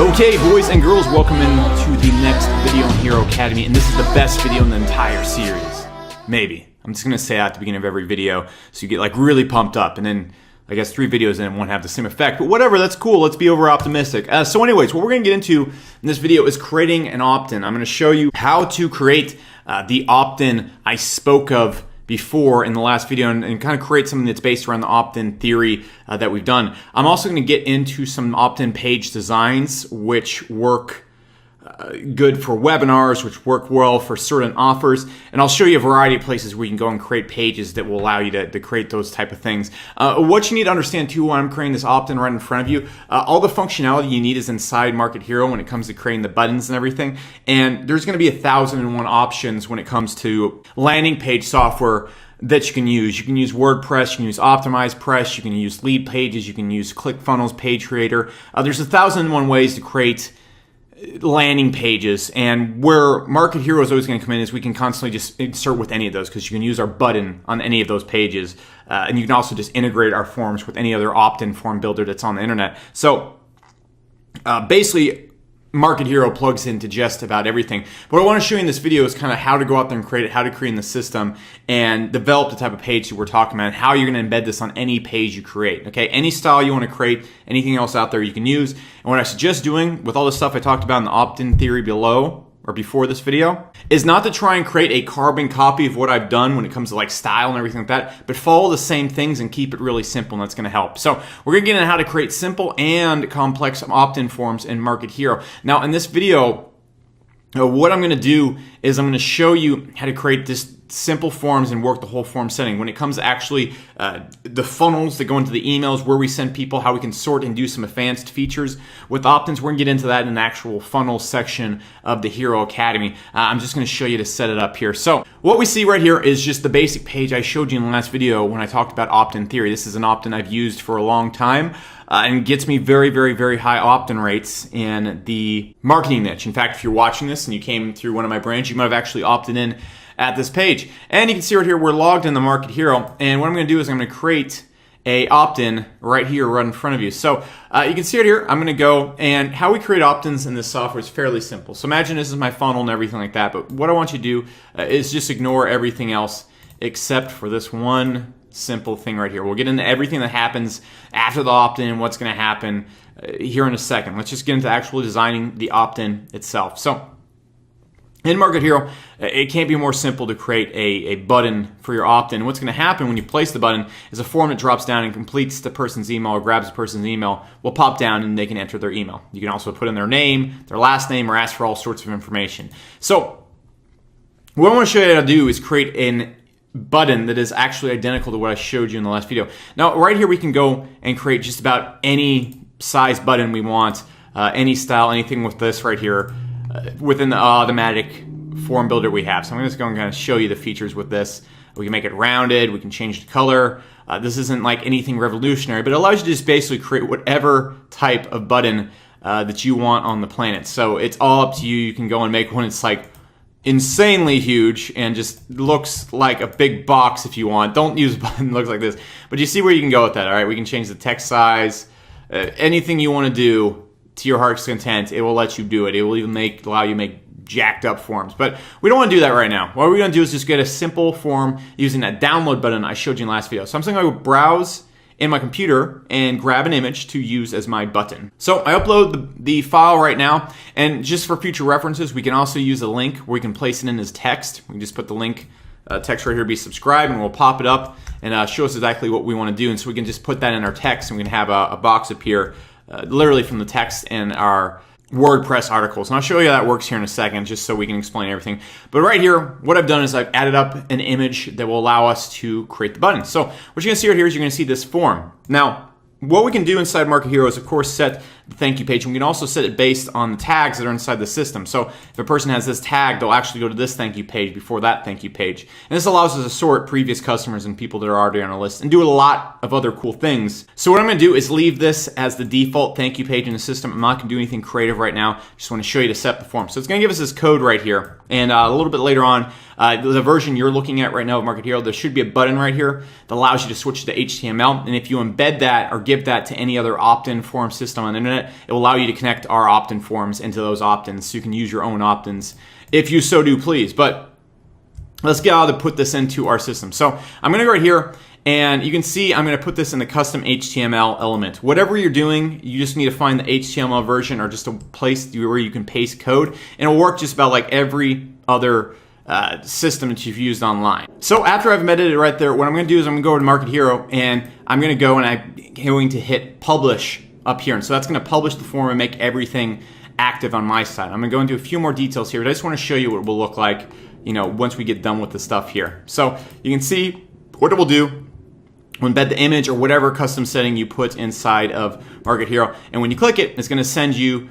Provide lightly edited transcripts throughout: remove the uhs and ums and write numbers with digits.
Okay, boys and girls, welcome into the next video in Hero Academy, and this is the best video in the entire series. Maybe. I'm just going to say that at the beginning of every video, so you get like really pumped up, and then I guess 3 videos in won't have the same effect, but whatever, that's cool. Let's be over optimistic. So anyways, what we're going to get into in this video is creating an opt-in. I'm going to show you how to create the opt-in I spoke of before in the last video and kind of create something that's based around the opt-in theory that we've done. I'm also going to get into some opt-in page designs which work good for webinars, which work well for certain offers, and I'll show you a variety of places where you can go and create pages that will allow you to create those type of things. What you need to understand too when I'm creating this opt-in right in front of you, all the functionality you need is inside Market Hero when it comes to creating the buttons and everything, and there's going to be 1,001 options when it comes to landing page software that you can use. You can use WordPress, you can use OptimizePress, you can use Lead Pages, you can use ClickFunnels, Page Creator. There's 1,001 ways to create landing pages, and where Market Hero is always going to come in is we can constantly just insert with any of those because you can use our button on any of those pages, and you can also just integrate our forms with any other opt-in form builder that's on the internet. So basically Market Hero plugs into just about everything. What I want to show you in this video is kind of how to go out there and create it, how to create in the system, and develop the type of page that we're talking about, and how you're going to embed this on any page you create. Okay, any style you want to create, anything else out there you can use. And what I suggest doing with all the stuff I talked about in the opt-in theory below, or before this video, is not to try and create a carbon copy of what I've done when it comes to like style and everything like that, but follow the same things and keep it really simple, and that's gonna help. So we're gonna get into how to create simple and complex opt-in forms in Market Hero. Now in this video, what I'm gonna do is I'm gonna show you how to create this simple forms and work the whole form setting. When it comes to actually the funnels that go into the emails, where we send people, how we can sort and do some advanced features with opt-ins, we're gonna get into that in the actual funnel section of the Hero Academy. I'm just gonna show you to set it up here. So what we see right here is just the basic page I showed you in the last video when I talked about opt-in theory. This is an opt-in I've used for a long time. And gets me very, very, very high opt-in rates in the marketing niche. In fact, if you're watching this and you came through one of my brands, you might have actually opted in at this page. And you can see right here, we're logged in the Market Hero. And what I'm going to do is I'm going to create a opt-in right here, right in front of you. So you can see it here. I'm going to go, and how we create opt-ins in this software is fairly simple. So imagine this is my funnel and everything like that. But what I want you to do is just ignore everything else except for this one simple thing right here. We'll get into everything that happens after the opt-in and what's going to happen here in a second. Let's just get into actually designing the opt-in itself. So in Market Hero, it can't be more simple to create a button for your opt-in. What's going to happen when you place the button is a form that drops down and completes the person's email or grabs the person's email will pop down and they can enter their email. You can also put in their name, their last name, or ask for all sorts of information. So what I want to show you how to do is create an button that is actually identical to what I showed you in the last video. Now right here we can go and create just about any size button we want, any style, anything with this right here within the automatic form builder we have. So I'm just going to kind of show you the features with this. We can make it rounded, we can change the color. This isn't like anything revolutionary, but it allows you to just basically create whatever type of button that you want on the planet. So it's all up to you. You can go and make one that's like insanely huge and just looks like a big box if you want. Don't use a button that looks like this, but you see where you can go with that. All right, we can change the text size, anything you want to do to your heart's content. It will let you do it. It will even allow you to make jacked up forms, but we don't want to do that right now. What we're going to do is just get a simple form using that download button I showed you in the last video. So I'm saying I would browse in my computer and grab an image to use as my button. So I upload the file right now, and just for future references, we can also use a link where we can place it in as text. We can just put the link text right here, be subscribed, and we'll pop it up and show us exactly what we want to do. And so we can just put that in our text, and we can have a box appear literally from the text in our WordPress articles. And I'll show you how that works here in a second, just so we can explain everything. But right here, what I've done is I've added up an image that will allow us to create the button. So what you're going to see right here is you're going to see this form. Now, what we can do inside Market Hero is, of course, set the thank you page. And we can also set it based on the tags that are inside the system. So if a person has this tag, they'll actually go to this thank you page before that thank you page. And this allows us to sort previous customers and people that are already on our list and do a lot of other cool things. So what I'm going to do is leave this as the default thank you page in the system. I'm not going to do anything creative right now. Just want to show you to set the form. So it's going to give us this code right here. And a little bit later on, the version you're looking at right now of Market Hero, there should be a button right here that allows you to switch to HTML. And if you embed that or give that to any other opt-in form system on the internet, minute, it will allow you to connect our opt-in forms into those opt-ins so you can use your own opt-ins if you so do please. But let's get out to put this into our system. So I'm going to go right here, and you can see I'm going to put this in the custom HTML element. Whatever you're doing, you just need to find the HTML version or just a place where you can paste code, and it'll work just about like every other system that you've used online. So after I've embedded it right there, what I'm going to do is I'm going to go over to Market Hero, and I'm going to go and I'm going to hit publish up here. And so that's going to publish the form and make everything active on my side. I'm going to go into a few more details here, but I just want to show you what it will look like, you know, once we get done with the stuff here. So you can see what it will do. We'll embed the image or whatever custom setting you put inside of Market Hero, and when you click it, it's going to send you,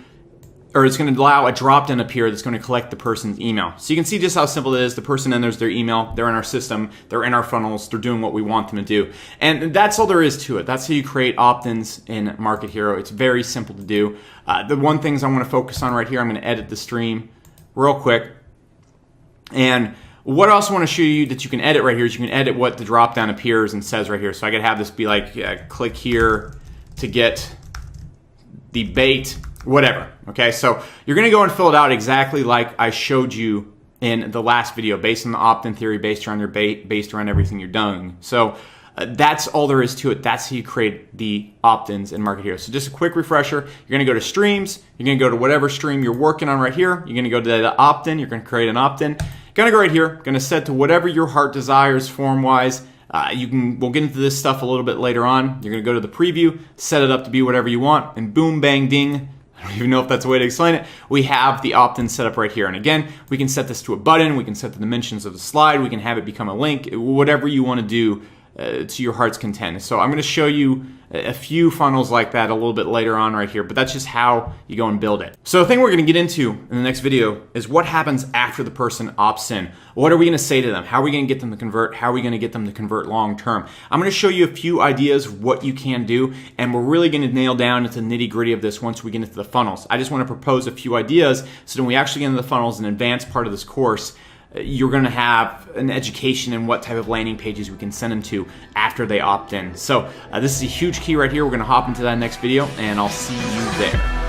or it's going to allow a drop-down up here that's going to collect the person's email. So you can see just how simple it is. The person enters their email, they're in our system, they're in our funnels, they're doing what we want them to do. And that's all there is to it. That's how you create opt-ins in Market Hero. It's very simple to do. The one things I want to focus on right here, I'm going to edit the stream real quick. And what I also want to show you that you can edit right here is you can edit what the drop-down appears and says right here. So I could have this be like, click here to get the bait, whatever. Okay, so you're going to go and fill it out exactly like I showed you in the last video, based on the opt-in theory, based around your bait, based around everything you're doing. So that's all there is to it. That's how you create the opt-ins in Market Hero. So just a quick refresher, you're going to go to streams, you're going to go to whatever stream you're working on right here, you're going to go to the opt-in, you're going to create an opt-in, going to go right here, going to set to whatever your heart desires form-wise. We'll get into this stuff a little bit later on. You're going to go to the preview, set it up to be whatever you want, and boom, bang, ding. I don't even know if that's a way to explain it. We have the opt-in set up right here. And again, we can set this to a button. We can set the dimensions of the slide. We can have it become a link, whatever you want to do to your heart's content. So I'm going to show you a few funnels like that a little bit later on right here, but that's just how you go and build it. So the thing we're going to get into in the next video is what happens after the person opts in. What are we going to say to them? How are we going to get them to convert? How are we going to get them to convert long term? I'm going to show you a few ideas of what you can do, and we're really going to nail down into the nitty gritty of this once we get into the funnels. I just want to propose a few ideas so when we actually get into the funnels, an advanced part of this course, you're going to have an education in what type of landing pages we can send them to after they opt in. So this is a huge key right here. We're going to hop into that next video, and I'll see you there.